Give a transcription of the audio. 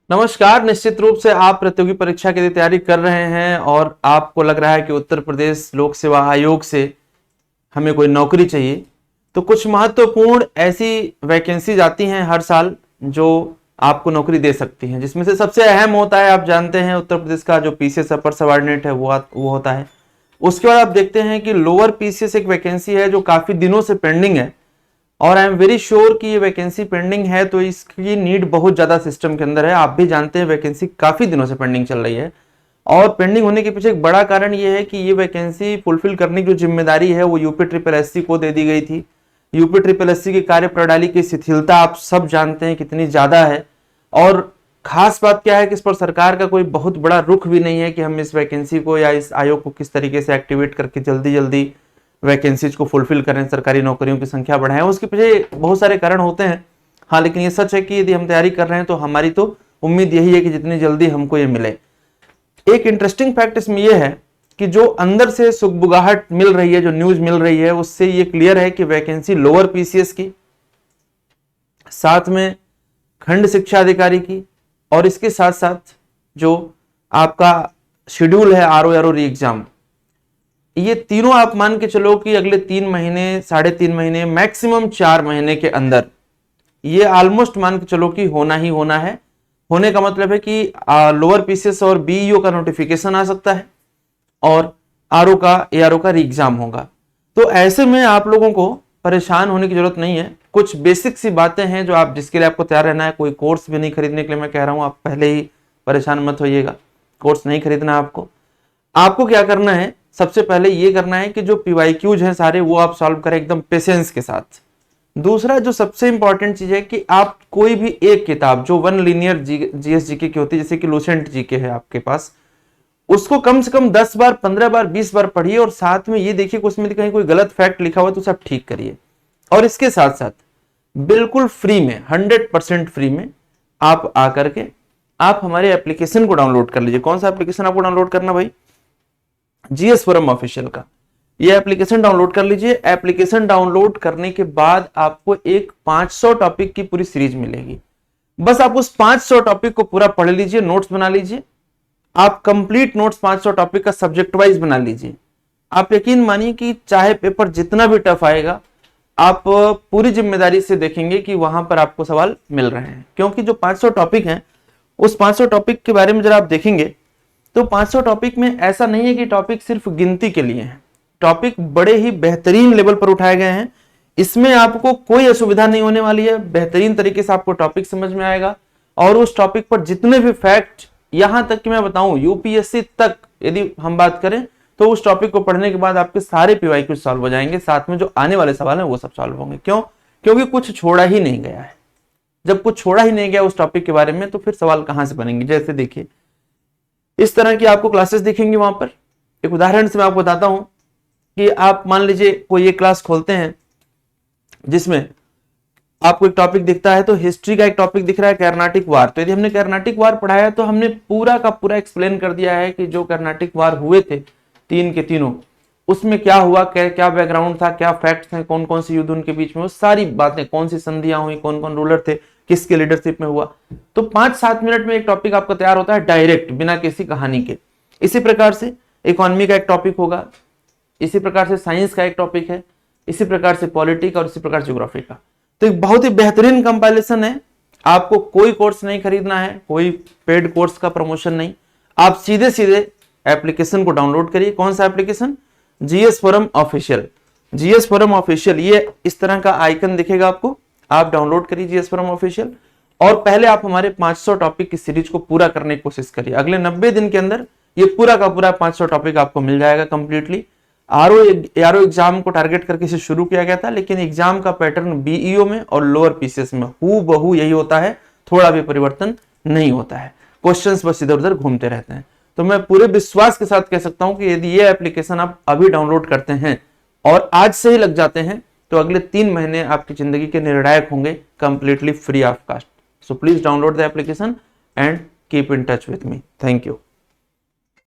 नमस्कार। निश्चित रूप से आप प्रतियोगी परीक्षा के लिए तैयारी कर रहे हैं और आपको लग रहा है कि उत्तर प्रदेश लोक सेवा आयोग से हमें कोई नौकरी चाहिए, तो कुछ महत्वपूर्ण ऐसी वैकेंसीज आती हैं हर साल जो आपको नौकरी दे सकती हैं, जिसमें से सबसे अहम होता है, आप जानते हैं, उत्तर प्रदेश का जो पीसीएस अपर सबऑर्डिनेट है वो होता है। उसके बाद आप देखते हैं कि लोअर पीसीएस एक वैकेंसी है जो काफी दिनों से पेंडिंग है और आई एम वेरी श्योर कि ये वैकेंसी पेंडिंग है तो इसकी नीड बहुत ज्यादा सिस्टम के अंदर है। आप भी जानते हैं वैकेंसी काफी दिनों से पेंडिंग चल रही है और पेंडिंग होने के पीछे एक बड़ा कारण ये है कि ये वैकेंसी फुलफिल करने की जो जिम्मेदारी है वो यूपी ट्रिपल एससी को दे दी गई थी। यूपी ट्रिपल एससी की कार्य प्रणाली की शिथिलता आप सब जानते हैं कितनी ज्यादा है और खास बात क्या है कि इस पर सरकार का कोई बहुत बड़ा रुख भी नहीं है कि हम इस वैकेंसी को या इस आयोग को किस तरीके से एक्टिवेट करके जल्दी जल्दी वैकेंसीज को फुलफिल करें, सरकारी नौकरियों की संख्या बढ़ाएं। उसके पीछे बहुत सारे कारण होते हैं, हाँ, लेकिन ये सच है कि यदि हम तैयारी कर रहे हैं तो हमारी तो उम्मीद यही है कि जितनी जल्दी हमको ये मिले। एक इंटरेस्टिंग फैक्ट इसमें यह है कि जो अंदर से सुगबुगाहट मिल रही है, जो न्यूज मिल रही है, उससे ये क्लियर है कि वैकेंसी लोअर पीसीएस की, साथ में खंड शिक्षा अधिकारी की और इसके साथ साथ जो आपका शेड्यूल है आरओ री एग्जाम, ये तीनों आप मान के चलो कि अगले 3 महीने, 3.5 महीने, मैक्सिमम 4 महीने के अंदर ये ऑलमोस्ट मान के चलो कि होना ही होना है। होने का मतलब है कि लोअर पीसीएस और बीईओ का नोटिफिकेशन आ सकता है और एआरओ का री एग्जाम होगा। तो ऐसे में आप लोगों को परेशान होने की जरूरत नहीं है। कुछ बेसिक सी बातें हैं जो आप जिसके लिए आपको तैयार रहना है। कोई कोर्स भी नहीं खरीदने के लिए मैं कह रहा हूं, आप पहले ही परेशान मत होइएगा। कोर्स नहीं खरीदना आपको क्या करना है, सबसे पहले ये करना है कि जो पीवाईक्यूज हैं सारे वो आप सॉल्व करें एकदम पेशेंस के साथ। दूसरा जो सबसे इंपॉर्टेंट चीज है कि आप कोई भी एक किताब जो वन लीनियर जीएस जीके की होती है, जैसे कि लूसेंट जीके है आपके पास, उसको कम से कम 10 बार, 15 बार, 20 बार पढ़िए और साथ में ये देखिए कि उसमें कहीं कोई गलत फैक्ट लिखा हुआ तो सब ठीक करिए। और इसके साथ साथ बिल्कुल फ्री में, 100% फ्री में आप आकर के आप हमारे एप्लीकेशन को डाउनलोड कर लीजिए। कौन सा एप्लीकेशन आपको डाउनलोड करना भाई? जीएस फोरम ऑफिशियल का ये एप्लीकेशन डाउनलोड कर लीजिए। एप्लीकेशन डाउनलोड करने के बाद आपको एक 500 टॉपिक की पूरी सीरीज मिलेगी। बस आप उस 500 टॉपिक को पूरा पढ़ लीजिए, नोट्स बना लीजिए। आप कंप्लीट नोट्स 500 टॉपिक का सब्जेक्ट वाइज बना लीजिए। आप यकीन मानिए कि चाहे पेपर जितना भी टफ आएगा, आप पूरी जिम्मेदारी से देखेंगे कि वहां पर आपको सवाल मिल रहे हैं, क्योंकि जो 500 टॉपिक हैं उस 500 टॉपिक के बारे में जरा आप देखेंगे तो 500 टॉपिक में ऐसा नहीं है कि टॉपिक सिर्फ गिनती के लिए हैं। टॉपिक बड़े ही बेहतरीन लेवल पर उठाए गए हैं। इसमें आपको कोई असुविधा नहीं होने वाली है। बेहतरीन तरीके से आपको टॉपिक समझ में आएगा और उस टॉपिक पर जितने भी फैक्ट, यहां तक कि मैं बताऊं यूपीएससी तक यदि हम बात करें तो उस टॉपिक को पढ़ने के बाद आपके सारे पीवाईक्यू सॉल्व हो जाएंगे। साथ में जो आने वाले सवाल हैं वो सब सॉल्व होंगे। क्यों? क्योंकि कुछ छोड़ा ही नहीं गया है। जब कुछ छोड़ा ही नहीं गया उस टॉपिक के बारे में तो फिर सवाल कहां से बनेंगे? जैसे देखिए, इस तरह की आपको क्लासेस दिखेंगी वहां पर। एक उदाहरण से मैं आपको बताता हूं कि आप मान लीजिए कोई एक क्लास खोलते हैं जिसमें आपको एक टॉपिक दिखता है, तो हिस्ट्री का एक टॉपिक दिख रहा है कर्नाटिक वार। तो यदि हमने कर्नाटिक वार पढ़ाया तो हमने पूरा का पूरा एक्सप्लेन कर दिया है कि जो कर्नाटिक वार हुए थे 3 के तीनों, उसमें क्या हुआ, क्या बैकग्राउंड था, क्या फैक्ट्स हैं, कौन कौन सी युद्ध उनके बीच में, वो सारी बातें, कौन सी संधियां हुई, कौन कौन रूलर थे, किसके लीडरशिप में हुआ। तो 5-7 मिनट में एक टॉपिक आपका तैयार होता है डायरेक्ट, बिना किसी कहानी के। इसी प्रकार से इकोनॉमी का एक टॉपिक होगा, इसी प्रकार से साइंस का एक टॉपिक है, इसी प्रकार से पॉलिटिक्स और इसी प्रकार ज्योग्राफी का। तो एक बहुत ही बेहतरीन कंपाइलेशन है। आपको कोई कोर्स नहीं खरीदना है, कोई पेड कोर्स का प्रमोशन नहीं। आप सीधे सीधे एप्लीकेशन को डाउनलोड करिए। कौन सा application? GS forum official. GS forum official, ये इस तरह का आइकन दिखेगा आपको। आप डाउनलोड करिए जीएस फोरम ऑफिशियल और पहले आप हमारे 500 टॉपिक की सीरीज को पूरा करने की कोशिश करिए। अगले 90 दिन के अंदर ये पूरा का पूरा 500 टॉपिक आपको मिल जाएगा कंप्लीटली। आरओ एग्जाम को टारगेट करके इसे शुरू किया गया था, लेकिन एग्जाम का पैटर्न बीईओ में और लोअर पीसीएस में हूबहू यही होता है, थोड़ा भी परिवर्तन नहीं होता है। क्वेश्चंस बस इधर उधर घूमते रहते हैं। तो मैं पूरे विश्वास के साथ कह सकता हूं कि यदि ये एप्लीकेशन आप अभी डाउनलोड करते हैं और आज से ही लग जाते हैं तो अगले 3 महीने आपकी जिंदगी के निर्णायक होंगे, completely free of cost. So please download the application and keep in touch with me. Thank you.